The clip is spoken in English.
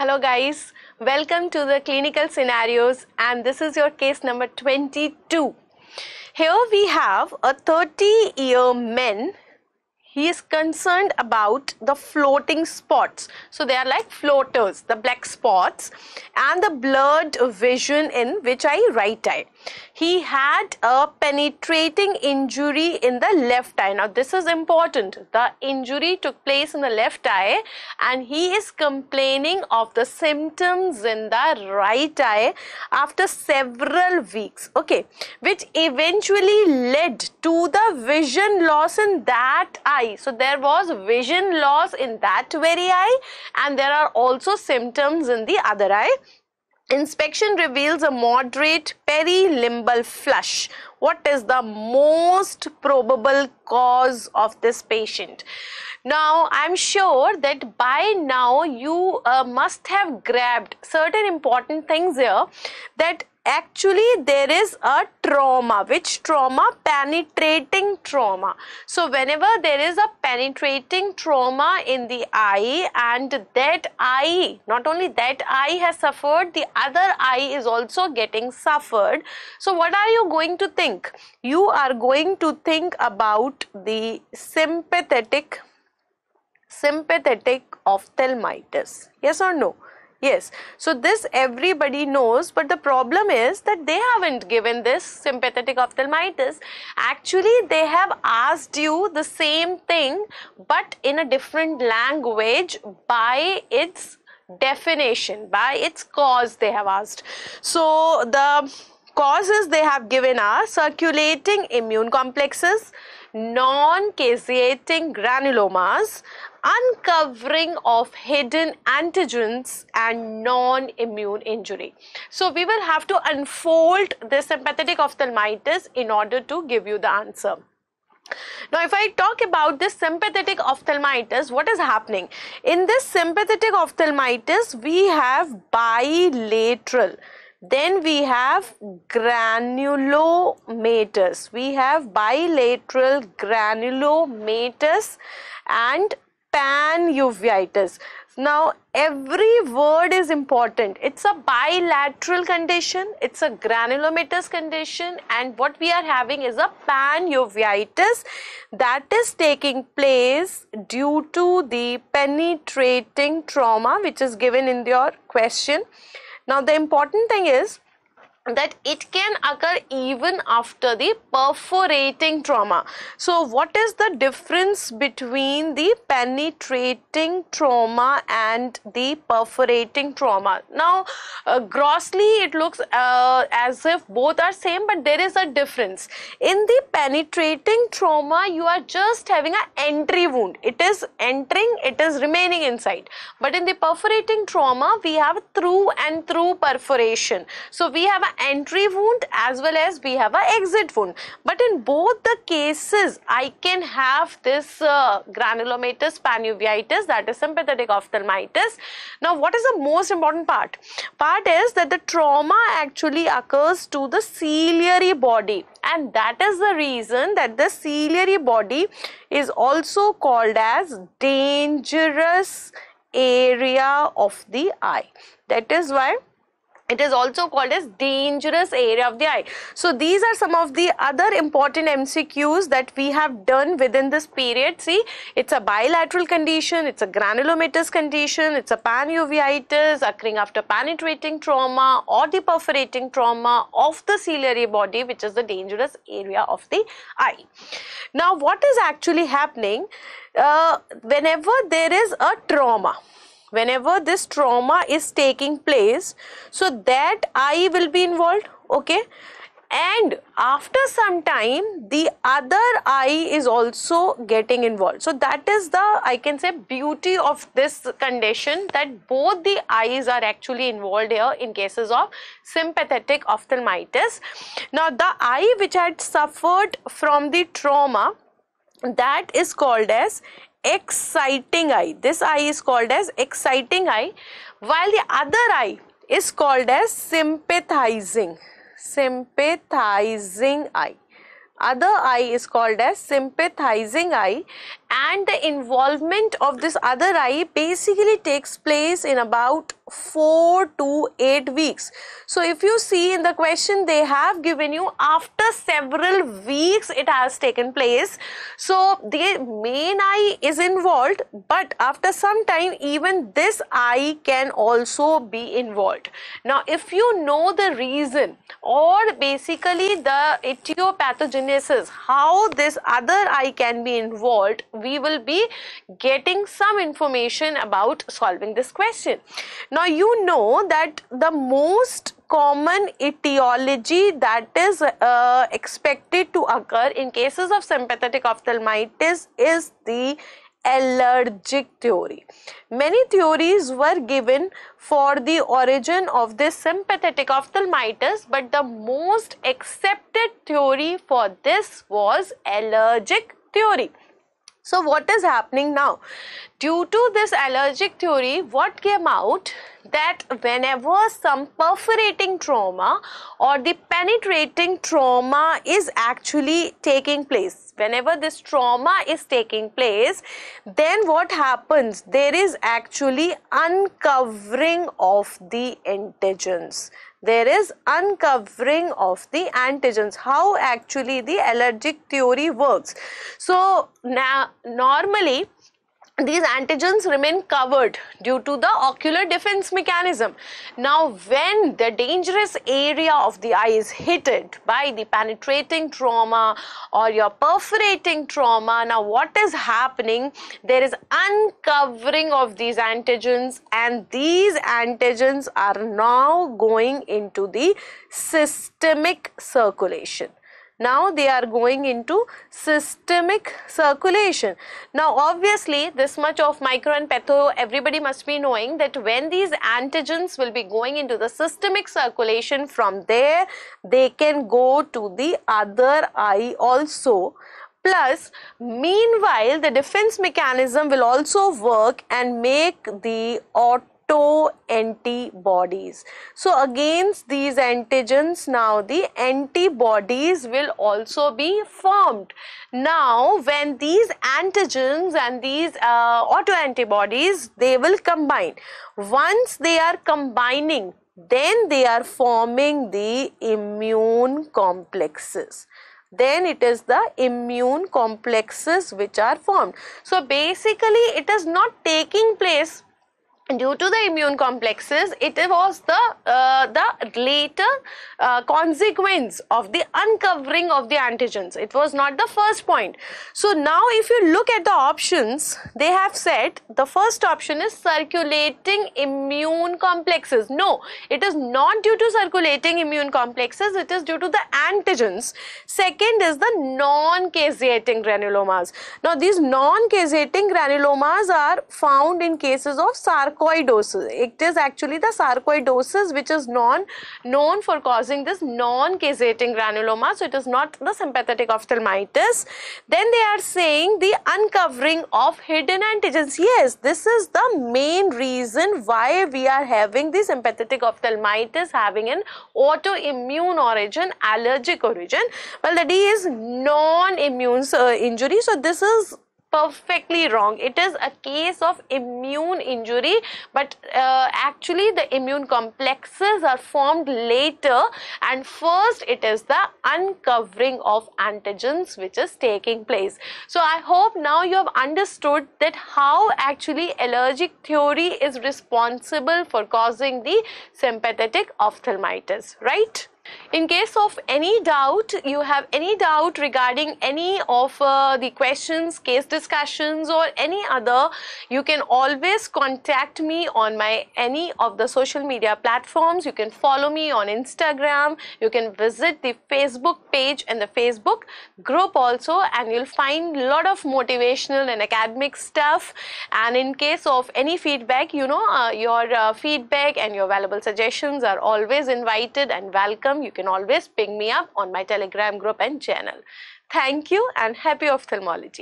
Hello guys, welcome to the clinical scenarios, and this is your case number 22. Here we have a 30-year man. He is concerned about the floating spots. So they are like floaters, the black spots, and the blurred vision in which eye? Right eye. He had a penetrating injury in the left eye. Now this is important. The injury took place in the left eye and he is complaining of the symptoms in the right eye after several weeks, okay, which eventually led to the vision loss in that eye. So there was vision loss in that very eye and there are also symptoms in the other eye. Inspection reveals a moderate perilimbal flush. What is the most probable cause of this patient? Now, I'm sure that by now you must have grabbed certain important things here, that actually there is a trauma. Which trauma? Penetrating trauma. So whenever there is a penetrating trauma in the eye and that eye, not only that eye has suffered, the other eye is also getting suffered. So what are you going to think? You are going to think about the sympathetic ophthalmitis. Yes or no? Yes. So this everybody knows, but the problem is that they haven't given this sympathetic ophthalmitis. Actually, they have asked you the same thing, but in a different language by its definition, by its cause they have asked. So the causes they have given are circulating immune complexes, non-caseating granulomas, uncovering of hidden antigens, and non-immune injury. So we will have to unfold the sympathetic ophthalmitis in order to give you the answer. Now, if I talk about this sympathetic ophthalmitis, what is happening? In this sympathetic ophthalmitis, we have bilateral. Then we have granulomatous. We have bilateral granulomatous and panuveitis. Now every word is important. It's a bilateral condition, it's a granulomatous condition, and what we are having is a panuveitis that is taking place due to the penetrating trauma which is given in your question. Now the important thing is that it can occur even after the perforating trauma. So what is the difference between the penetrating trauma and the perforating trauma? Now grossly it looks as if both are same, but there is a difference. In the penetrating trauma, you are just having an entry wound. It is entering, it is remaining inside. But in the perforating trauma, we have through and through perforation. So we have an entry wound as well as we have an exit wound. But in both the cases, I can have this granulomatous panuveitis, that is sympathetic ophthalmitis. Now what is the most important part? Part is that the trauma actually occurs to the ciliary body, and that is the reason that the ciliary body is also called as dangerous area of the eye. That is why it is also called as dangerous area of the eye. So these are some of the other important MCQs that we have done within this period. See, it's a bilateral condition, it's a granulomatous condition, it's a panuveitis occurring after penetrating trauma or the perforating trauma of the ciliary body, which is the dangerous area of the eye. Now what is actually happening whenever there is a trauma? Whenever this trauma is taking place, so that eye will be involved, okay, and after some time the other eye is also getting involved. So that is the, I can say, beauty of this condition, that both the eyes are actually involved here in cases of sympathetic ophthalmitis. Now the eye which had suffered from the trauma, that is called as exciting eye. This eye is called as exciting eye, while the other eye is called as sympathizing eye. Other eye is called as sympathizing eye, and the involvement of this other eye basically takes place in about 4 to 8 weeks. So if you see in the question, they have given you after several weeks it has taken place. So the main eye is involved, but after some time even this eye can also be involved. Now if you know the reason or basically the etiopathogenesis, how this other eye can be involved, we will be getting some information about solving this question. Now you know that the most common etiology that is expected to occur in cases of sympathetic ophthalmitis is the allergic theory. Many theories were given for the origin of this sympathetic ophthalmitis, but the most accepted theory for this was allergic theory. So what is happening now? Due to this allergic theory, what came out that whenever some perforating trauma or the penetrating trauma is actually taking place, whenever this trauma is taking place, then what happens? There is actually uncovering of the antigens. There is uncovering of the antigens. How actually the allergic theory works? So now normally these antigens remain covered due to the ocular defense mechanism. Now when the dangerous area of the eye is hit by the penetrating trauma or your perforating trauma, now what is happening? There is uncovering of these antigens, and these antigens are now going into the systemic circulation. Now they are going into systemic circulation. Now obviously this much of micro and patho everybody must be knowing that when these antigens will be going into the systemic circulation, from there they can go to the other eye also. Plus, meanwhile the defense mechanism will also work and make the antibodies. So against these antigens, now the antibodies will also be formed. Now when these antigens and these autoantibodies, they will combine. Once they are combining, then they are forming the immune complexes. Then it is the immune complexes which are formed. So basically it is not taking place due to the immune complexes, it was the later consequence of the uncovering of the antigens. It was not the first point. So now if you look at the options, they have said the first option is circulating immune complexes. No, it is not due to circulating immune complexes, it is due to the antigens. Second is the non-caseating granulomas. Now these non-caseating granulomas are found in cases of sarcoidosis. It is actually the sarcoidosis which is known for causing this non-caseating granuloma. So it is not the sympathetic ophthalmitis. Then they are saying the uncovering of hidden antigens. Yes, this is the main reason why we are having the sympathetic ophthalmitis having an autoimmune origin, allergic origin. Well, the D is non-immune injury. So this is perfectly wrong. It is a case of immune injury, but actually the immune complexes are formed later, and first it is the uncovering of antigens which is taking place. So I hope now you have understood that how actually allergic theory is responsible for causing the sympathetic ophthalmitis, right? In case of any doubt, you have any doubt regarding any of the questions, case discussions or any other, you can always contact me on any of the social media platforms. You can follow me on Instagram, you can visit the Facebook page and the Facebook group also, and you'll find a lot of motivational and academic stuff. And in case of any feedback, you know, your feedback and your valuable suggestions are always invited and welcome. You can always ping me up on my Telegram group and channel. Thank you and happy ophthalmology.